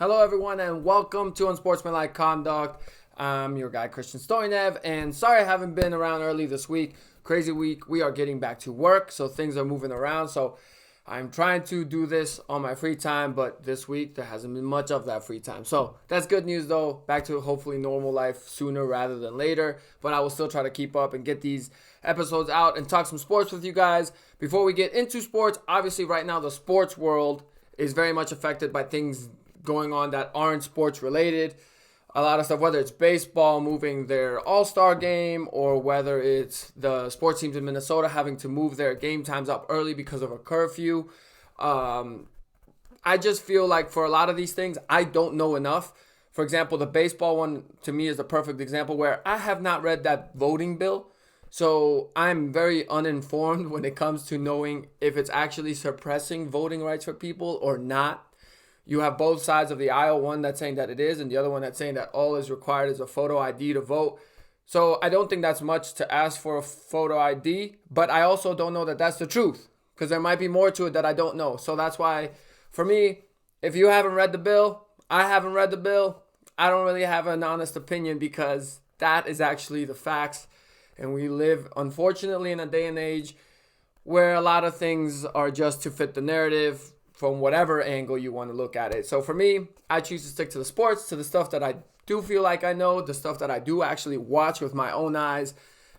Hello, everyone, and welcome to Unsportsmanlike Conduct. I'm your guy, Christian Stoynev, and sorry I haven't been around early this week. Crazy week. We are getting back to work, so things are moving around. So I'm trying to do this on my free time, but this week there hasn't been much of that free time. So that's good news, though. Back to hopefully normal life sooner rather than later. But I will still try to keep up and get these episodes out and talk some sports with you guys. Before we get into sports, obviously right now the sports world is very much affected by things going on that aren't sports related. A lot of stuff, whether it's baseball moving their all-star game or whether it's the sports teams in Minnesota having to move their game times up early because of a curfew. I just feel like for a lot of these things, I don't know enough. For example, the baseball one to me is the perfect example where I have not read that voting bill. So I'm very uninformed when it comes to knowing if it's actually suppressing voting rights for people or not. You have both sides of the aisle, one that's saying that it is, and the other one that's saying that all is required is a photo ID to vote. So I don't think that's much to ask for a photo ID, but I also don't know that that's the truth, because there might be more to it that I don't know. So that's why, for me, if you haven't read the bill, I haven't read the bill, I don't really have an honest opinion, because that is actually the facts. And we live, unfortunately, in a day and age where a lot of things are just to fit the narrative, from whatever angle you want to look at it. So for me, I choose to stick to the sports, to the stuff that I do feel like I know, the stuff that I do actually watch with my own eyes.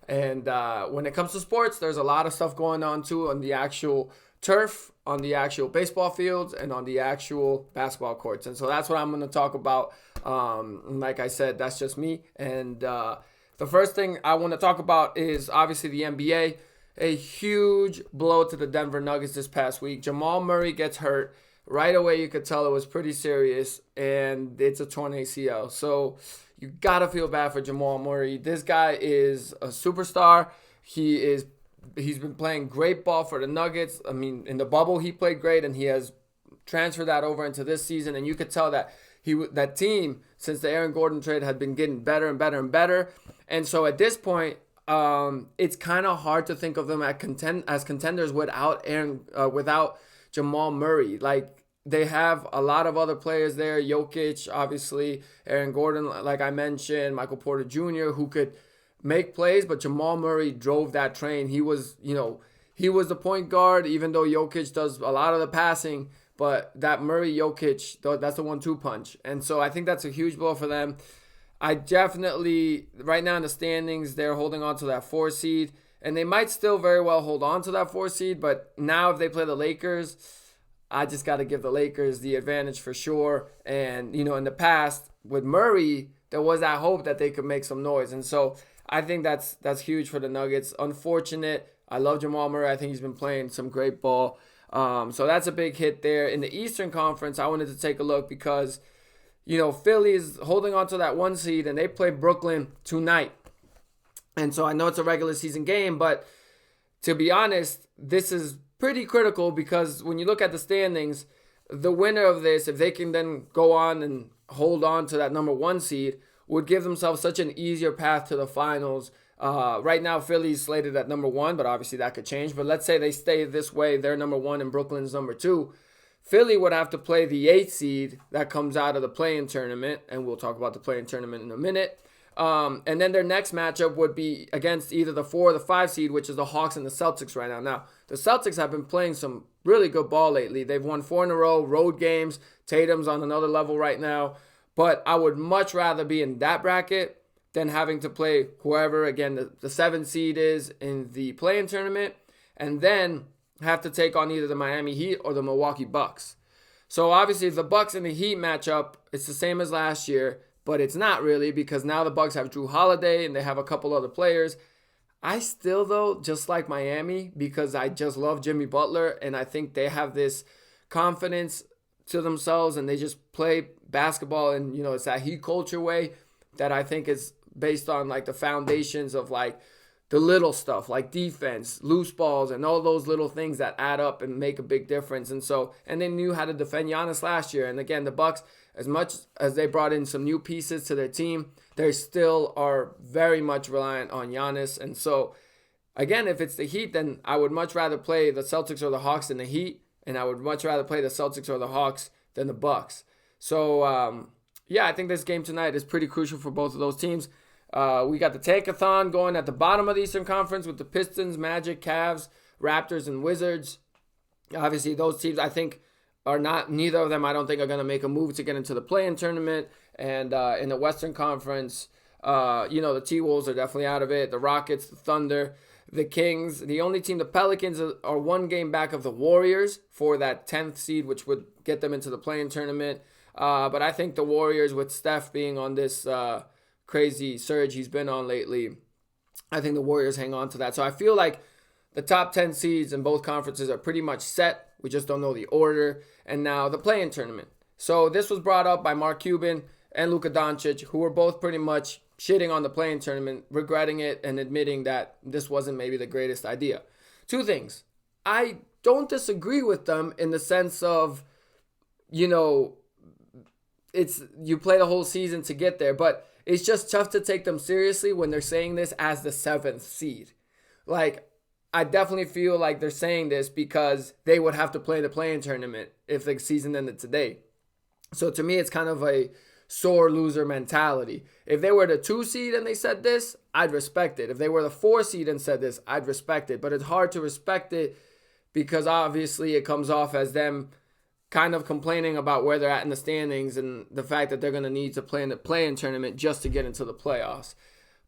And when it comes to sports, there's a lot of stuff going on too on the actual turf, on the actual baseball fields, and on the actual basketball courts. And so that's what I'm going to talk about. Like I said, that's just me. And the first thing I want to talk about is obviously the NBA. A huge blow to the Denver Nuggets this past week. Jamal Murray gets hurt. Right away, you could tell it was pretty serious, and it's a torn ACL. So you got to feel bad for Jamal Murray. This guy is a superstar. He's been playing great ball for the Nuggets. I mean, in the bubble, he played great, and he has transferred that over into this season. And you could tell that that team, since the Aaron Gordon trade, had been getting better and better and better. And so at this point, it's kind of hard to think of them as contenders without Jamal Murray. Like, they have a lot of other players there. Jokic, obviously, Aaron Gordon, like I mentioned, Michael Porter Jr., who could make plays, but Jamal Murray drove that train. He was the point guard, even though Jokic does a lot of the passing, but that Murray-Jokic, that's the 1-2 punch. And so I think that's a huge blow for them. I definitely, right now in the standings, they're holding on to that 4 seed. And they might still very well hold on to that 4 seed. But now if they play the Lakers, I just got to give the Lakers the advantage for sure. And, in the past, with Murray, there was that hope that they could make some noise. And so I think that's huge for the Nuggets. Unfortunate. I love Jamal Murray. I think he's been playing some great ball. So that's a big hit there. In the Eastern Conference, I wanted to take a look because Philly is holding on to that 1 seed, and they play Brooklyn tonight. And so I know it's a regular season game, but to be honest, this is pretty critical because when you look at the standings, the winner of this, if they can then go on and hold on to that number 1 seed, would give themselves such an easier path to the finals. Right now, Philly's slated at number 1, but obviously that could change. But let's say they stay this way, they're number 1 and Brooklyn's number 2. Philly would have to play the 8th seed that comes out of the play-in tournament, and we'll talk about the play-in tournament in a minute. And then their next matchup would be against either the 4 or the 5 seed, which is the Hawks and the Celtics right now. Now, the Celtics have been playing some really good ball lately. They've won 4 in a row, road games. Tatum's on another level right now. But I would much rather be in that bracket than having to play whoever, again, the 7th seed is in the play-in tournament, and then have to take on either the Miami Heat or the Milwaukee Bucks. So obviously if the Bucks and the Heat match up, it's the same as last year, but it's not really because now the Bucks have Drew Holiday and they have a couple other players. I still, though, just like Miami because I just love Jimmy Butler and I think they have this confidence to themselves and they just play basketball and, it's that Heat culture way that I think is based on like the foundations of like the little stuff like defense, loose balls, and all those little things that add up and make a big difference. And they knew how to defend Giannis last year. And again, the Bucks, as much as they brought in some new pieces to their team, they still are very much reliant on Giannis. And so, again, if it's the Heat, then I would much rather play the Celtics or the Hawks than the Heat. And I would much rather play the Celtics or the Hawks than the Bucks. So, yeah, I think this game tonight is pretty crucial for both of those teams. We got the Tankathon going at the bottom of the Eastern Conference with the Pistons, Magic, Cavs, Raptors, and Wizards. Obviously, those teams, I think, are not, neither of them, I don't think, are going to make a move to get into the play-in tournament. And in the Western Conference, the T-Wolves are definitely out of it. The Rockets, the Thunder, the Kings. The only team, the Pelicans, are one game back of the Warriors for that 10th seed, which would get them into the play-in tournament. But I think the Warriors, with Steph being on this crazy surge he's been on lately, I think the Warriors hang on to that. So I feel like the top 10 seeds in both conferences are pretty much set. We just don't know the order. And now the play-in tournament. So this was brought up by Mark Cuban and Luka Doncic, who were both pretty much shitting on the play-in tournament, regretting it, and admitting that this wasn't maybe the greatest idea. Two things. I don't disagree with them in the sense of, it's you play the whole season to get there, but it's just tough to take them seriously when they're saying this as the 7th seed. Like, I definitely feel like they're saying this because they would have to play the play-in tournament if the season ended today. So to me, it's kind of a sore loser mentality. If they were the 2 seed and they said this, I'd respect it. If they were the 4 seed and said this, I'd respect it. But it's hard to respect it because obviously it comes off as them kind of complaining about where they're at in the standings and the fact that they're going to need to play in the play-in tournament just to get into the playoffs.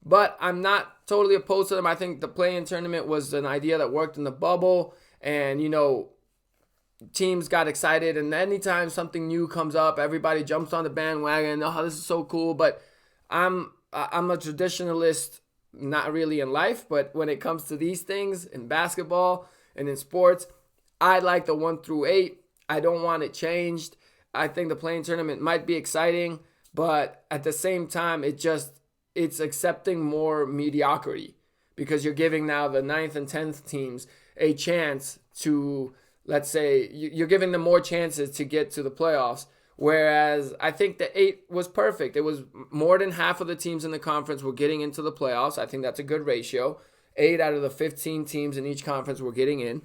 But I'm not totally opposed to them. I think the play-in tournament was an idea that worked in the bubble. And, teams got excited. And anytime something new comes up, everybody jumps on the bandwagon. Oh, this is so cool. But I'm a traditionalist, not really in life. But when it comes to these things, in basketball and in sports, I like the 1 through 8. I don't want it changed. I think the play-in tournament might be exciting. But at the same time, it's accepting more mediocrity because you're giving now the 9th and 10th teams a chance to, let's say, you're giving them more chances to get to the playoffs. Whereas I think the 8 was perfect. It was more than half of the teams in the conference were getting into the playoffs. I think that's a good ratio. 8 out of the 15 teams in each conference were getting in.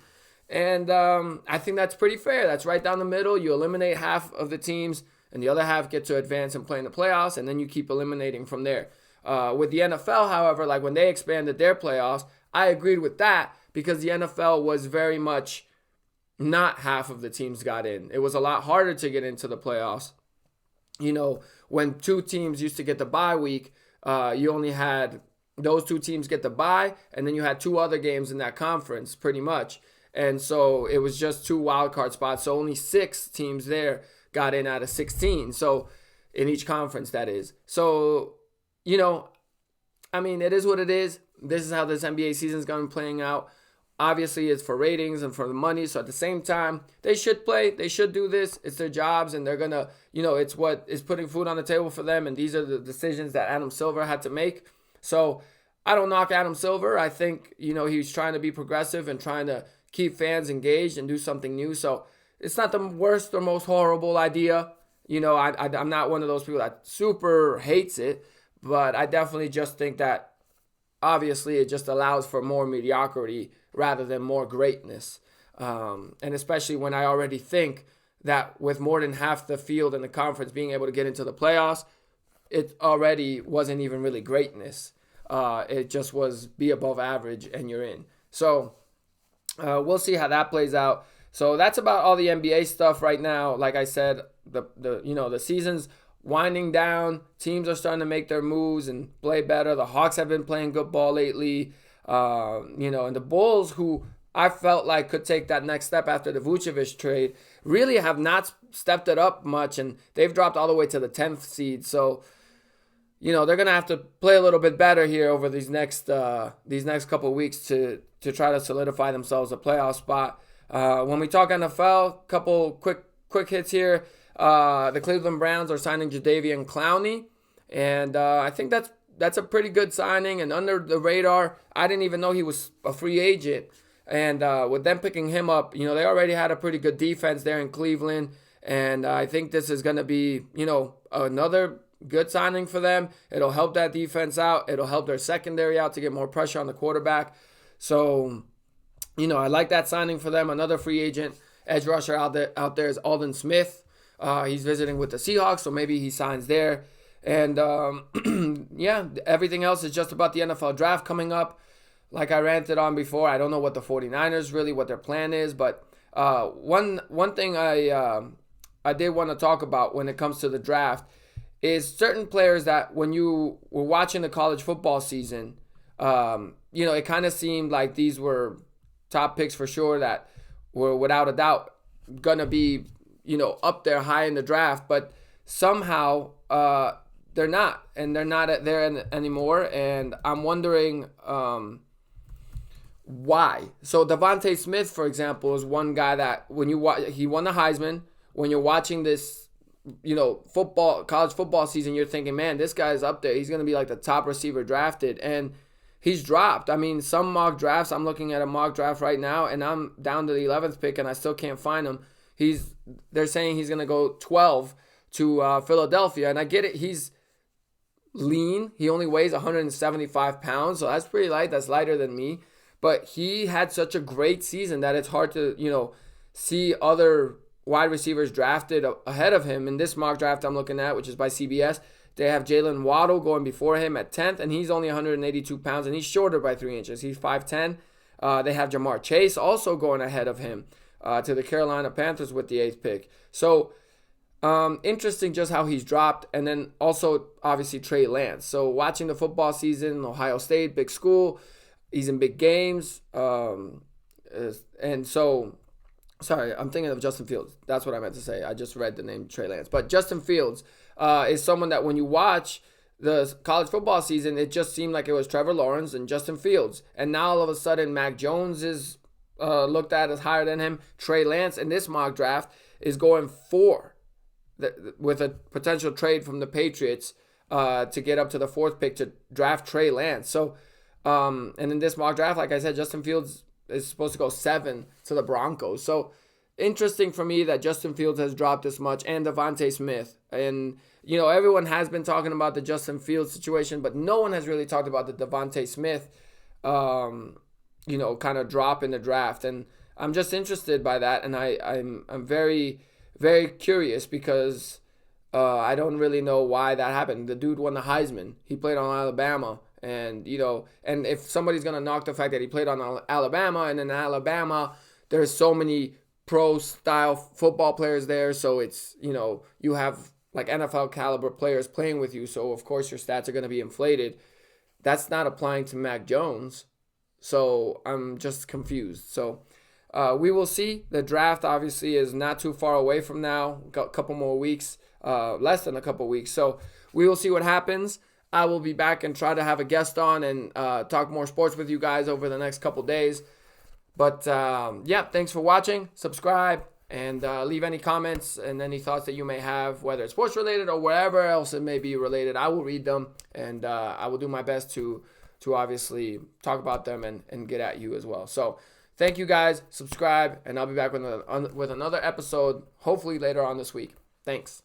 And I think that's pretty fair. That's right down the middle. You eliminate half of the teams and the other half get to advance and play in the playoffs, and then you keep eliminating from there. With the NFL, however, like when they expanded their playoffs, I agreed with that because the NFL was very much not half of the teams got in. It was a lot harder to get into the playoffs. When 2 teams used to get the bye week, you only had those 2 teams get the bye, and then you had 2 other games in that conference pretty much. And so it was just 2 wildcard spots. So only 6 teams there got in out of 16. So in each conference, that is. So, it is what it is. This is how this NBA season is going to be playing out. Obviously, it's for ratings and for the money. So at the same time, they should play. They should do this. It's their jobs, and they're going to, it's what is putting food on the table for them. And these are the decisions that Adam Silver had to make. So I don't knock Adam Silver. I think, he's trying to be progressive and trying to keep fans engaged and do something new. So it's not the worst or most horrible idea. I'm not one of those people that super hates it, but I definitely just think that obviously it just allows for more mediocrity rather than more greatness. And especially when I already think that with more than half the field in the conference being able to get into the playoffs, it already wasn't even really greatness. It just was be above average and you're in. So we'll see how that plays out. So that's about all the NBA stuff right now. Like I said, the season's winding down. Teams are starting to make their moves and play better. The Hawks have been playing good ball lately. And the Bulls, who I felt like could take that next step after the Vucevic trade, really have not stepped it up much, and they've dropped all the way to the 10th seed. So, they're gonna have to play a little bit better here over these next couple of weeks to try to solidify themselves a playoff spot. When we talk NFL, couple quick hits here. The Cleveland Browns are signing Jadeveon Clowney, and I think that's a pretty good signing and under the radar. I didn't even know he was a free agent, and with them picking him up, they already had a pretty good defense there in Cleveland, and I think this is going to be another good signing for them. It'll help that defense out. It'll help their secondary out to get more pressure on the quarterback. So, I like that signing for them. Another free agent edge rusher out there is Aldon Smith. He's visiting with the Seahawks, so maybe he signs there. And yeah, everything else is just about the NFL draft coming up. Like I ranted on before, I don't know what the 49ers really, what their plan is. But one thing I did want to talk about when it comes to the draft is certain players that when you were watching the college football season, it kind of seemed like these were top picks for sure that were without a doubt going to be, up there high in the draft. But somehow they're not, and they're not there anymore. And I'm wondering why. So Devontae Smith, for example, is one guy that when you watch, he won the Heisman. When you're watching this, college football season, you're thinking, man, this guy's up there. He's going to be like the top receiver drafted. And he's dropped. I mean, some mock drafts, I'm looking at a mock draft right now, and I'm down to the 11th pick, and I still can't find him. They're saying he's going to go 12 to Philadelphia. And I get it. He's lean. He only weighs 175 pounds, so that's pretty light. That's lighter than me. But he had such a great season that it's hard to, see other wide receivers drafted ahead of him. In this mock draft I'm looking at, which is by CBS, they have Jalen Waddle going before him at 10th, and he's only 182 pounds, and he's shorter by 3 inches. He's 5'10". They have Jamar Chase also going ahead of him to the Carolina Panthers with the 8th pick. So interesting just how he's dropped. And then also, obviously, Trey Lance. So watching the football season, Ohio State, big school, he's in big games. And so... Sorry, I'm thinking of Justin Fields. That's what I meant to say. I just read the name Trey Lance. But Justin Fields is someone that when you watch the college football season, it just seemed like it was Trevor Lawrence and Justin Fields. And now all of a sudden, Mac Jones is looked at as higher than him. Trey Lance in this mock draft is going 4 with a potential trade from the Patriots to get up to the 4th pick to draft Trey Lance. So, and in this mock draft, like I said, Justin Fields is supposed to go 7 to the Broncos. So interesting for me that Justin Fields has dropped this much, and Devontae Smith. And, everyone has been talking about the Justin Fields situation, but no one has really talked about the Devontae Smith, kind of drop in the draft. And I'm just interested by that. And I'm very, very curious because I don't really know why that happened. The dude won the Heisman. He played on Alabama. And, and if somebody's going to knock the fact that he played on Alabama, and in Alabama, there's so many pro-style football players there. So it's, you have like NFL caliber players playing with you. So, of course, your stats are going to be inflated. That's not applying to Mac Jones. So I'm just confused. So we will see. The draft, obviously, is not too far away from now. Got a couple more weeks, less than a couple weeks. So we will see what happens. I will be back and try to have a guest on and talk more sports with you guys over the next couple days. But, thanks for watching. Subscribe and leave any comments and any thoughts that you may have, whether it's sports related or wherever else it may be related. I will read them, and I will do my best to obviously talk about them and get at you as well. So thank you guys. Subscribe, and I'll be back with another episode, hopefully later on this week. Thanks.